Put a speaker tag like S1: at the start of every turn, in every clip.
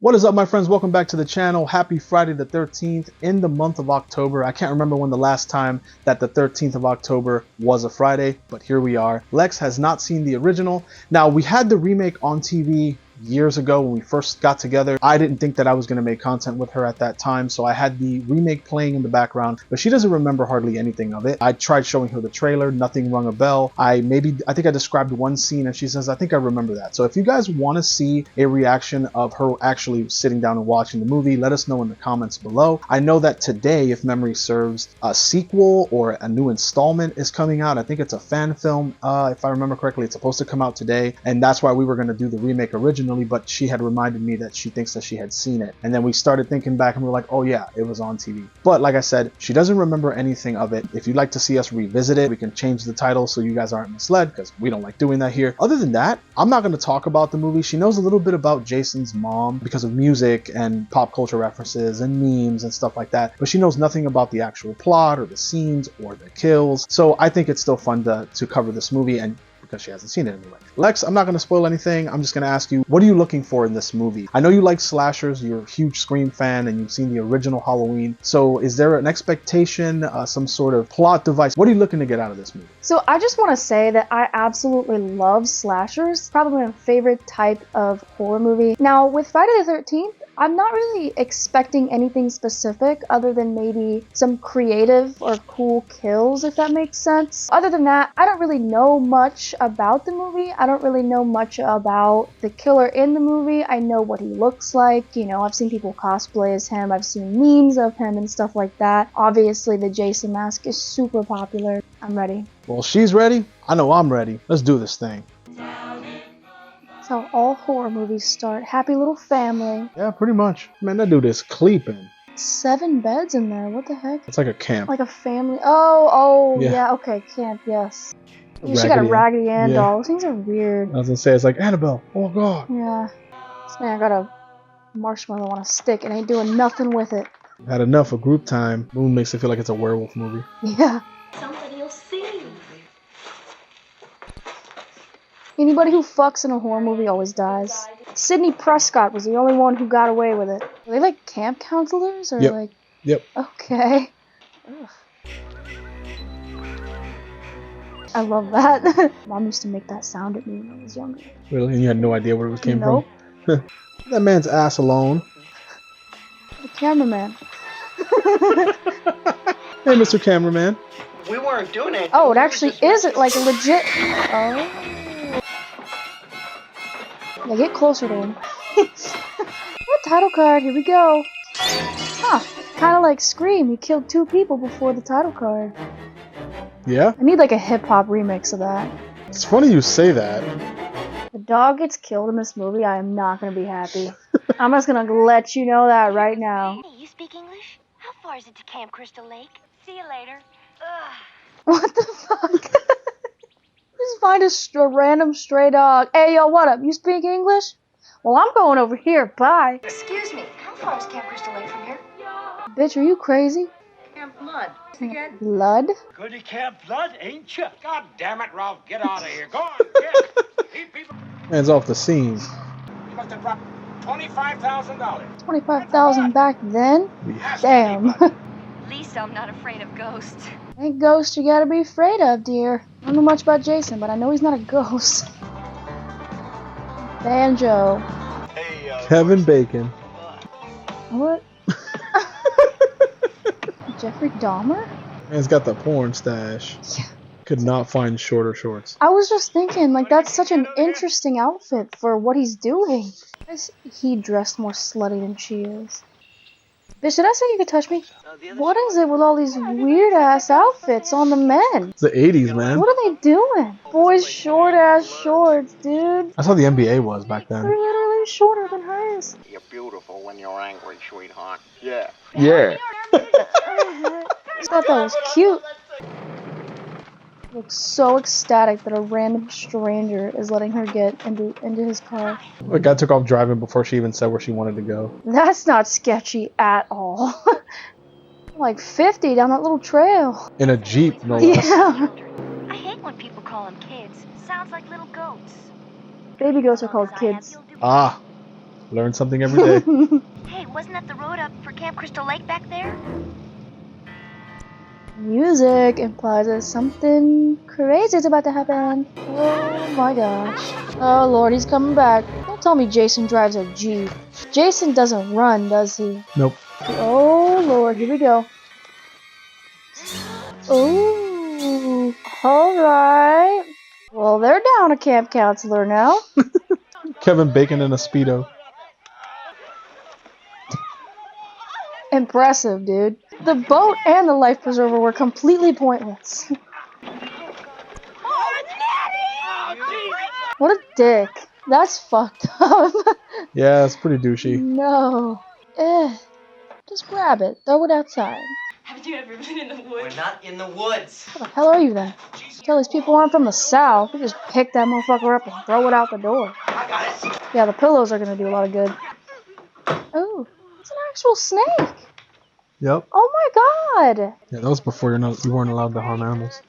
S1: What is up, my friends? Welcome back to the channel. Happy Friday the 13th in the month of October. I can't remember when the last time that the 13th of October was a Friday, but here we are. Lex has not seen the original. Now, we had the remake on TV years ago when we first got together. I didn't think that I was going to make content with her at that time, so I had the remake playing in the background, but she doesn't remember hardly anything of it. I tried showing her the trailer, nothing rung a bell. I think I described one scene and she says, I think I remember that. So if you guys want to see a reaction of her actually sitting down and watching the movie, let us know in the comments below. I know that today, if memory serves, a sequel or a new installment is coming out. I think it's a fan film, if I remember correctly. It's supposed to come out today, and that's why we were going to do the remake originally, but she had reminded me that she thinks that she had seen it, and then we started thinking back and we were like, oh yeah, it was on TV. But like I said, she doesn't remember anything of it. If you'd like to see us revisit it, we can change the title so you guys aren't misled, because we don't like doing that here. Other than that, I'm not going to talk about the movie. She knows a little bit about Jason's mom because of music and pop culture references and memes and stuff like that, but she knows nothing about the actual plot or the scenes or the kills. So I think it's still fun to cover this movie, and because she hasn't seen it anyway. Lex, I'm not going to spoil anything. I'm just going to ask you, what are you looking for in this movie? I know you like slashers, you're a huge Scream fan, and you've seen the original Halloween. So is there an expectation, some sort of plot device? What are you looking to get out of this movie?
S2: So I just want to say that I absolutely love slashers. Probably my favorite type of horror movie. Now, with Friday the 13th, I'm not really expecting anything specific other than maybe some creative or cool kills, if that makes sense. Other than that, I don't really know much about the movie. I don't really know much about the killer in the movie. I know what he looks like. You know, I've seen people cosplay as him. I've seen memes of him and stuff like that. Obviously, the Jason mask is super popular. I'm ready.
S1: Well, she's ready. I know I'm ready. Let's do this thing.
S2: That's how all horror movies start. Happy little family.
S1: Yeah, pretty much. Man, that dude is sleeping.
S2: 7 beds in there. What the heck?
S1: It's like a camp.
S2: Like a family. Oh, yeah. Okay, camp. Yes. She got a Raggedy Ann doll. Those things are weird.
S1: I was gonna say, it's like Annabelle. Oh god.
S2: Yeah. This man got a marshmallow on a stick and ain't doing nothing with it.
S1: Had enough of group time. Moon makes it feel like it's a werewolf movie.
S2: Yeah.
S3: Somebody will see.
S2: Anybody who fucks in a horror movie always dies. Sidney Prescott was the only one who got away with it. Are they like camp counselors or like?
S1: Yep.
S2: Okay. Ugh. I love that. Mom used to make that sound at me when I was younger.
S1: Really? And you had no idea where it came
S2: Nope.
S1: from? That man's ass alone.
S2: The cameraman.
S1: Hey, Mr. Cameraman.
S4: We weren't doing it.
S2: Oh, it actually is like a legit. Oh. Yeah, get closer to him. What title card? Here we go. Huh. Kind of like Scream. He killed 2 people before the title card.
S1: Yeah?
S2: I need like a hip-hop remix of that.
S1: It's funny you say that.
S2: If the dog gets killed in this movie, I am not going to be happy. I'm just going to let you know that right now.
S3: Hey, you speak English? How far is it to Camp Crystal Lake? See you later. Ugh.
S2: What the fuck? Just find a random stray dog. Hey, yo, what up? You speak English? Well, I'm going over here. Bye.
S3: Excuse me, how far is Camp Crystal Lake from here?
S2: Bitch, are you crazy?
S5: Camp Blood. Again?
S2: Blood?
S5: Goody Camp Blood, ain't you? God damn it, Ralph, get out of here. Go on, get. These people.
S1: Man's off the scene.
S5: You must have dropped $25,000.
S2: 25,000 back then?
S5: Has to be
S2: Damn.
S5: blood.
S3: At least I'm not afraid of ghosts.
S2: Ain't ghosts you gotta be afraid of, dear. I don't know much about Jason, but I know he's not a ghost. Banjo.
S4: Hey,
S1: Kevin Bacon.
S2: What? Jeffrey Dahmer?
S1: Man's got the porn stash.
S2: Yeah.
S1: Could not find shorter shorts.
S2: I was just thinking, like, that's such an interesting outfit for what he's doing. Why is he dressed more slutty than she is? Bitch, did I say you could touch me? What is it with all these weird-ass outfits on the men?
S1: It's the 80s, man.
S2: What are they doing? Boys' short-ass shorts, dude.
S1: That's how the NBA was back
S2: They're
S1: then.
S2: literally shorter than hers.
S4: You're beautiful when you're angry, sweetheart. Yeah.
S1: Yeah.
S2: I thought that was cute. Looks so ecstatic that a random stranger is letting her get into his car.
S1: The guy took off driving before she even said where she wanted to go.
S2: That's not sketchy at all. Like 50 down that little trail.
S1: In a Jeep, no less.
S2: Yeah.
S3: I hate when people call them kids. Sounds like little goats.
S2: Baby goats are called kids.
S1: Ah. Learn something every day.
S3: Hey, wasn't that the road up for Camp Crystal Lake back there?
S2: Music implies that something crazy is about to happen. Oh my gosh. Oh lord, he's coming back. Don't tell me Jason drives a Jeep. Jason doesn't run, does he?
S1: Nope.
S2: Oh lord, here we go. Oh, alright. Well, they're down a camp counselor now.
S1: Kevin Bacon in a Speedo.
S2: Impressive, dude. The boat and the life preserver were completely pointless. What a dick. That's fucked up.
S1: Yeah, it's pretty douchey.
S2: No. Just grab it. Throw it outside.
S6: Haven't you ever been in the woods?
S7: We're not in the woods.
S2: What the hell are you then? Tell these people aren't from the south. We just pick that motherfucker up and throw it out the door.
S7: I got it.
S2: Yeah, the pillows are gonna do a lot of good. Oh, it's an actual snake.
S1: Yep.
S2: Oh my god.
S1: Yeah, that was before you weren't allowed to harm animals.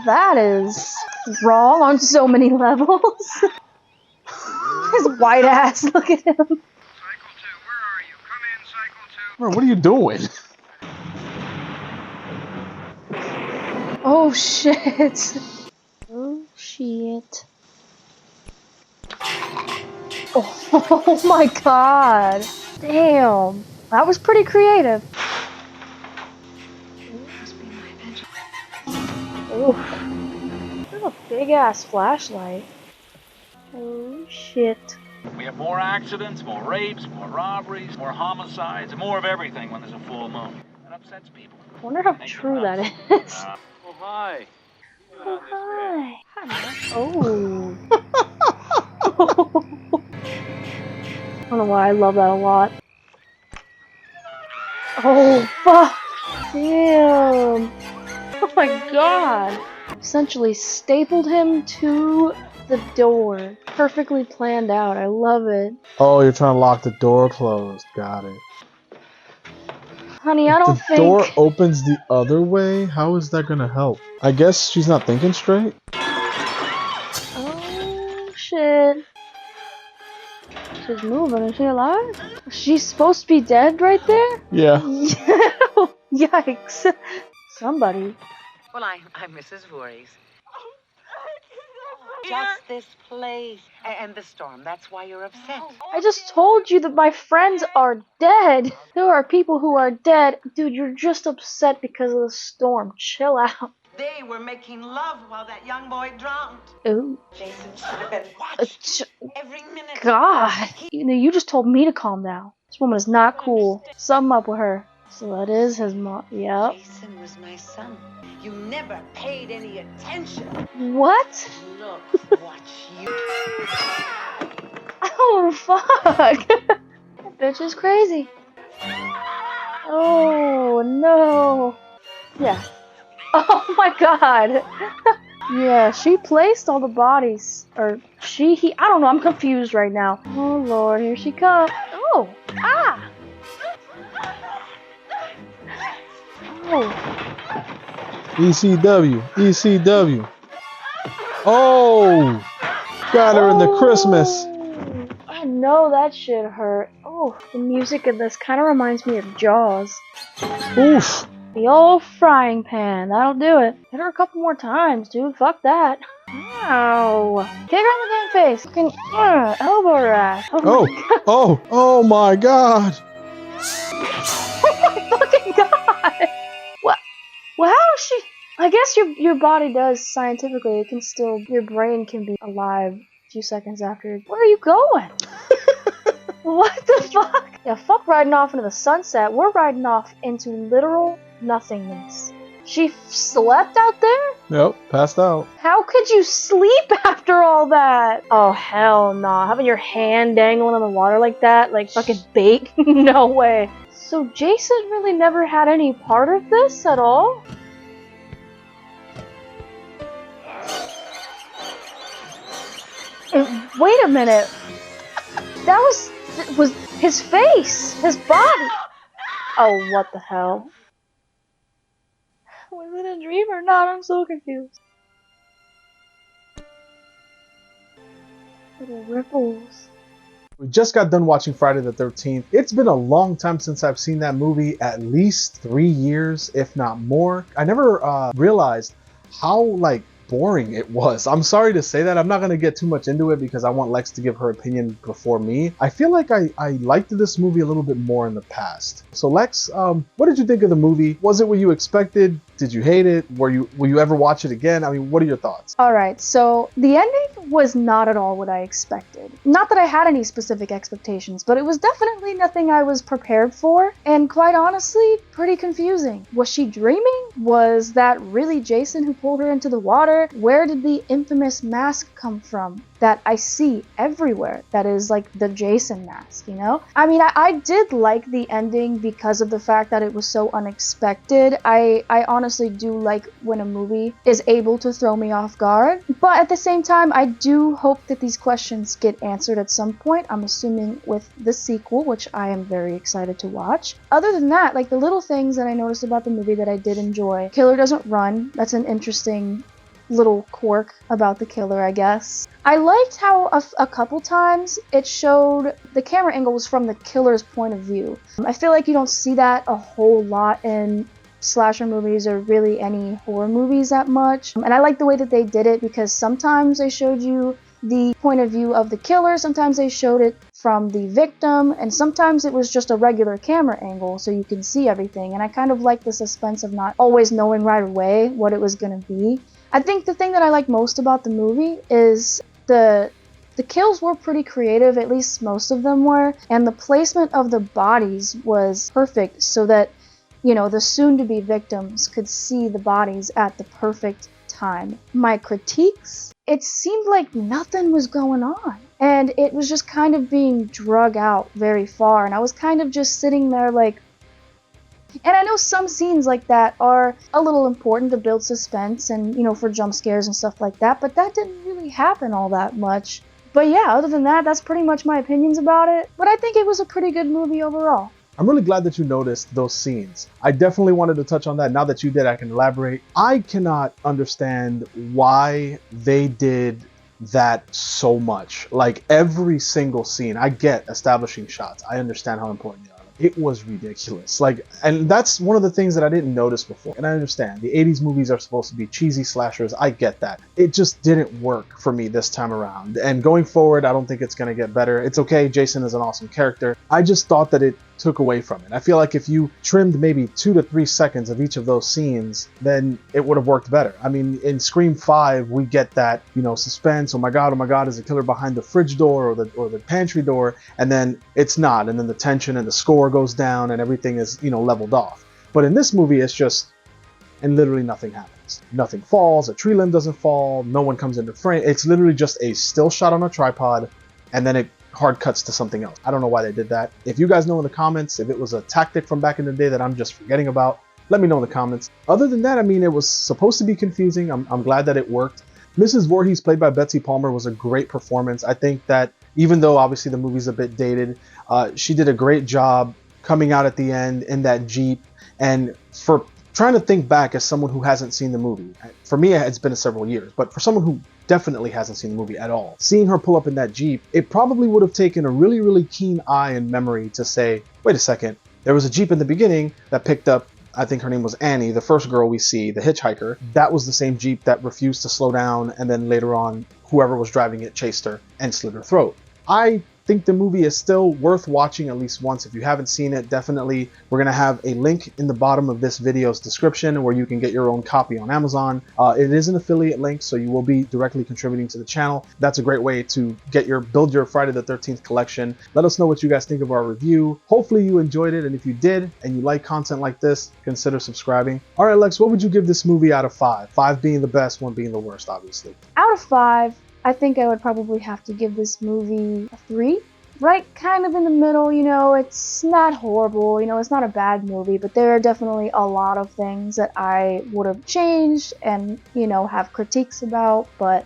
S2: That is wrong on so many levels. His white ass, look at him.
S8: Cycle 2, where are you? Come in, Cycle 2.
S1: Bro, what are you doing?
S2: Oh shit. Oh shit. Oh my god. Damn. That was pretty creative. Oof. That's a big ass flashlight. Oh shit.
S5: We have more accidents, more rapes, more robberies, more homicides, and more of everything when there's a full moon. That upsets people.
S2: I wonder how true that is.
S5: Oh, hi.
S2: Oh, hi. Oh. I don't know why I love that a lot. Oh, fuck. Damn. Oh my god. Essentially stapled him to the door. Perfectly planned out. I love it.
S1: Oh, you're trying to lock the door closed. Got it.
S2: Honey, I don't
S1: The
S2: think...
S1: door opens the other way? How is that gonna help? I guess she's not thinking straight?
S2: Oh, shit. She's moving. Is she alive? She's supposed to be dead right there?
S1: Yeah.
S2: Yikes. Somebody.
S9: Well, I'm Mrs. Voorhees. Just this place and the storm. That's why you're upset.
S2: I just told you that my friends are dead. There are people who are dead. Dude, you're just upset because of the storm. Chill out.
S9: They were making love while that young boy drowned.
S2: Ooh.
S9: Jason should have been watched every minute.
S2: God. You just told me to calm down. This woman is not cool. Something up with her. So that is his mom. Yep.
S9: Jason was my son. You never paid any attention.
S2: What?
S9: Look what you...
S2: Oh, fuck. That bitch is crazy. Oh, no. Yeah. Oh, my God. Yeah, she placed all the bodies. Or he, I don't know, I'm confused right now. Oh, Lord, here she comes. Oh, ah. Oh.
S1: ECW. ECW. Oh! Got her in the Christmas.
S2: I know that shit hurt. Oh, the music of this kind of reminds me of Jaws.
S1: Oof.
S2: The old frying pan. That'll do it. Hit her a couple more times, dude. Fuck that. Ow. Kick her in the damn face. Fucking elbow her ass.
S1: Oh my god.
S2: Oh my fucking god. What? Well, how is she? I guess your body does scientifically. It can still, your brain can be alive a few seconds after. Where are you going? What the fuck? Yeah, fuck riding off into the sunset. We're riding off into literal nothingness. She slept out there?
S1: Yep, passed out.
S2: How could you sleep after all that? Oh, hell nah. Having your hand dangling in the water like that, like fucking bait? No way. So Jason really never had any part of this at all? Wait a minute. That was his face, his body. Oh, what the hell? Was it a dream or not? I'm so confused. Little ripples.
S1: We just got done watching Friday the 13th. It's been a long time since I've seen that movie, at least 3 years, if not more. I never realized how boring it was. I'm sorry to say that. I'm not going to get too much into it because I want Lex to give her opinion before me. I feel like I liked this movie a little bit more in the past. So Lex, what did you think of the movie? Was it what you expected? Did you hate it? Will you ever watch it again? I mean, what are your thoughts?
S2: All right, so the ending was not at all what I expected. Not that I had any specific expectations, but it was definitely nothing I was prepared for, and quite honestly, pretty confusing. Was she dreaming? Was that really Jason who pulled her into the water? Where did the infamous mask come from that I see everywhere that is like the Jason mask, you know? I mean, I did like the ending because of the fact that it was so unexpected. I honestly do like when a movie is able to throw me off guard, but at the same time, I do hope that these questions get answered at some point. I'm assuming with the sequel, which I am very excited to watch. Other than that, like the little things that I noticed about the movie that I did enjoy. Killer doesn't run. That's an interesting little quirk about the killer, I guess. I liked how a couple times it showed the camera angle was from the killer's point of view. I feel like you don't see that a whole lot in slasher movies or really any horror movies that much. And I like the way that they did it because sometimes they showed you the point of view of the killer, sometimes they showed it from the victim, and sometimes it was just a regular camera angle so you can see everything. And I kind of like the suspense of not always knowing right away what it was going to be. I think the thing that I like most about the movie is the kills were pretty creative, at least most of them were, and the placement of the bodies was perfect so that, you know, the soon-to-be victims could see the bodies at the perfect time. My critiques? It seemed like nothing was going on, and it was just kind of being drug out very far, and I was kind of just sitting there like, and I know some scenes like that are a little important to build suspense and, you know, for jump scares and stuff like that, but that didn't really happen all that much. But yeah, other than that, that's pretty much my opinions about it, but I think it was a pretty good movie overall.
S1: I'm really glad that you noticed those scenes. I definitely wanted to touch on that. Now that you did, I can elaborate. I cannot understand why they did that so much. Like every single scene, I get establishing shots. I understand how important they are. It was ridiculous. And that's one of the things that I didn't notice before. And I understand the 80s movies are supposed to be cheesy slashers. I get that. It just didn't work for me this time around. And going forward, I don't think it's going to get better. It's okay. Jason is an awesome character. I just thought that it took away from it. I feel like if you trimmed maybe 2 to 3 seconds of each of those scenes, then it would have worked better. I mean, in Scream 5, we get that, you know, suspense. Oh my God, is a killer behind the fridge door or the pantry door? And then it's not. And then the tension and the score goes down and everything is, you know, leveled off. But in this movie, it's just, and literally nothing happens. Nothing falls, a tree limb doesn't fall, no one comes into frame. It's literally just a still shot on a tripod, and then it hard cuts to something else. I don't know why they did that. If you guys know in the comments if it was a tactic from back in the day that I'm just forgetting about, let me know in the comments. Other than that, I mean, it was supposed to be confusing. I'm glad that it worked. Mrs. Voorhees, played by Betsy Palmer, was a great performance. I think that even though obviously the movie's a bit dated, she did a great job coming out at the end in that Jeep. And for trying to think back as someone who hasn't seen the movie, for me it's been several years, but for someone who definitely hasn't seen the movie at all, seeing her pull up in that Jeep, it probably would have taken a really, really keen eye and memory to say, wait a second, there was a Jeep in the beginning that picked up, I think her name was Annie, the first girl we see, the hitchhiker. That was the same Jeep that refused to slow down, and then later on, whoever was driving it chased her and slit her throat. I think the movie is still worth watching at least once. If you haven't seen it, definitely, we're going to have a link in the bottom of this video's description where you can get your own copy on Amazon. It is an affiliate link, so you will be directly contributing to the channel. That's a great way to build your Friday the 13th collection. Let us know what you guys think of our review. Hopefully you enjoyed it, and if you did and you like content like this, consider subscribing. All right, Lex, what would you give this movie out of 5? 5 being the best, 1 being the worst, obviously.
S2: Out of 5, I think I would probably have to give this movie a 3. Right, kind of in the middle, you know, it's not horrible, you know, it's not a bad movie, but there are definitely a lot of things that I would have changed and, you know, have critiques about, but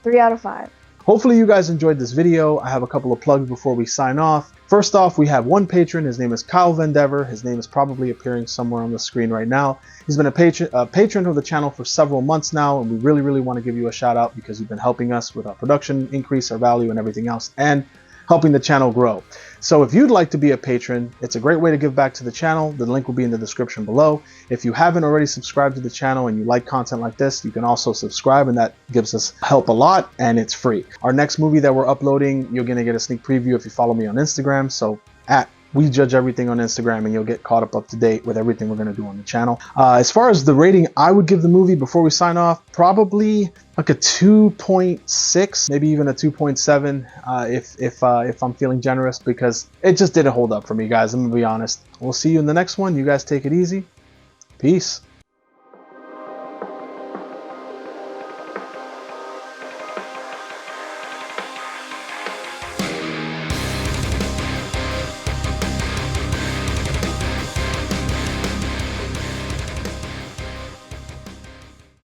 S2: 3 out of 5.
S1: Hopefully you guys enjoyed this video. I have a couple of plugs before we sign off. First off, we have one patron. His name is Kyle Vandever. His name is probably appearing somewhere on the screen right now. He's been a patron of the channel for several months now, and we really, really want to give you a shout out because you've been helping us with our production increase, our value, and everything else. And helping the channel grow. So if you'd like to be a patron, it's a great way to give back to the channel. The link will be in the description below. If you haven't already subscribed to the channel and you like content like this, you can also subscribe, and that gives us help a lot, and it's free. Our next movie that we're uploading, you're gonna get a sneak preview if you follow me on Instagram. So at We Judge Everything on Instagram, and you'll get caught up to date with everything we're going to do on the channel. As far as the rating I would give the movie before we sign off, probably like a 2.6, maybe even a 2.7 if I'm feeling generous, because it just didn't hold up for me, guys. I'm going to be honest. We'll see you in the next one. You guys take it easy. Peace.